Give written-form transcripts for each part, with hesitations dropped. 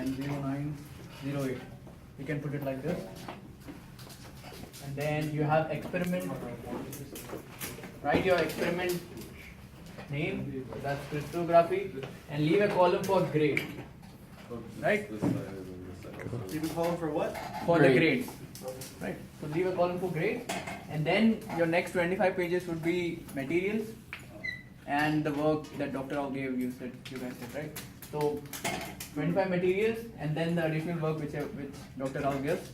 and 0908. You can put it like this. And then you have experiment. Write your experiment name, that's crystallography, and leave a column for grade. Right? Leave a column for what? For the grades. Right. So leave a column for grades, and then your next 25 pages would be materials and the work that Dr. Rao gave you guys said, right? So 25 materials and then the additional work which Dr. Rao gives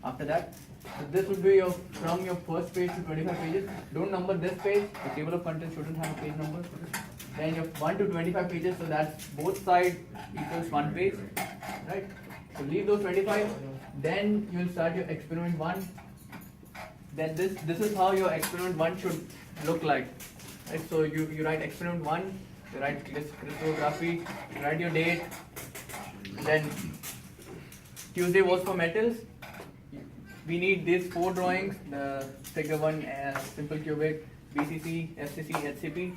after that. So this would be from your first page to 25 pages. Don't number this page. The table of contents shouldn't have a page number. Then your 1 to 25 pages, so that's both sides equals 1 page, right? So leave those 25. Then you'll start your experiment 1. Then this is how your experiment 1 should look like. Right? So you write experiment 1, you write crystallography, you write your date. Then Tuesday was for metals. We need these 4 drawings: the figure 1, simple cubic, BCC, FCC, HCP.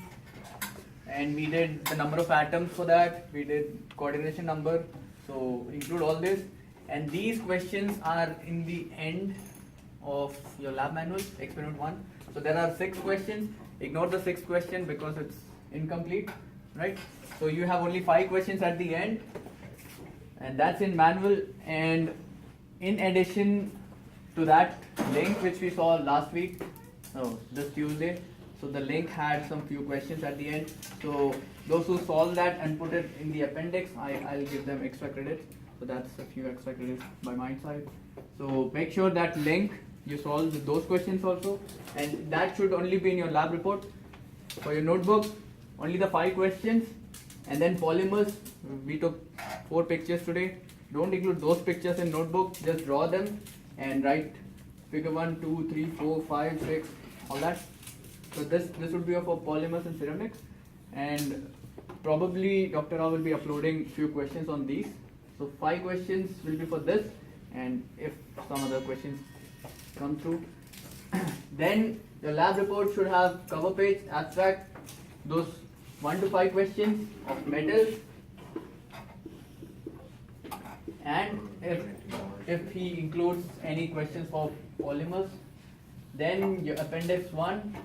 And we did the number of atoms for that. We did coordination number. So include all this. And these questions are in the end of your lab manual, experiment 1. So there are 6 questions. Ignore the 6th question because it's incomplete, right? So you have only 5 questions at the end, and that's in manual. And in addition to that link which we saw last week, this Tuesday, so the link had some few questions at the end. So those who solve that and put it in the appendix, I'll give them extra credits. So that's a few extra credits by my side. So make sure that link you solve those questions also, and that should only be in your lab report. For your notebook, only the 5 questions, and then polymers. We took 4 pictures today. Don't include those pictures in notebook. Just draw them and write figure 1, 2, 3, 4, 5, 6, all that. So this would be for polymers and ceramics, and probably Dr. Rao will be uploading few questions on these. So 5 questions will be for this, and if some other questions come through, then your lab report should have cover page, abstract, those 1 to 5 questions of metals, and if he includes any questions for polymers, then your appendix 1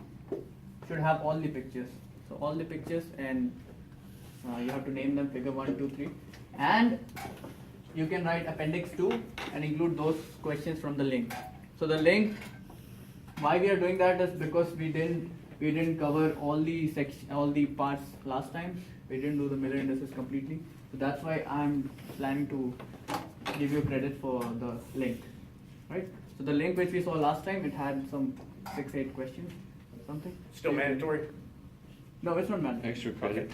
should have all the pictures. So all the pictures, and you have to name them figure 1, 2, 3, and you can write appendix 2 and include those questions from the link. So the link, why we are doing that is because we didn't cover all the parts last time. We didn't do the Miller indices completely. So that's why I'm planning to give you credit for the link, right? So the link which we saw last time, it had some 6-8 questions or something. Still mandatory? No, it's not mandatory. Extra credit.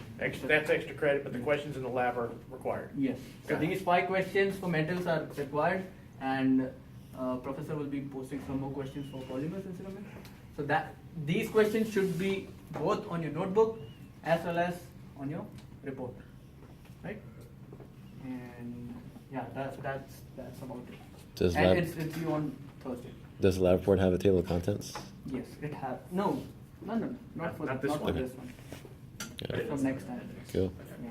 That's extra credit, but the questions in the lab are required. Yes. So Got it. these 5 questions for metals are required, and professor will be posting some more questions for polymers and ceramics. So that these questions should be both on your notebook as well as on your report, right? And yeah, that's about it. Does And lab, it's due on Thursday. does the lab report have a table of contents? Yes, it has. No, not for Not this not for one. this one. Okay. From next time. Cool. Yeah.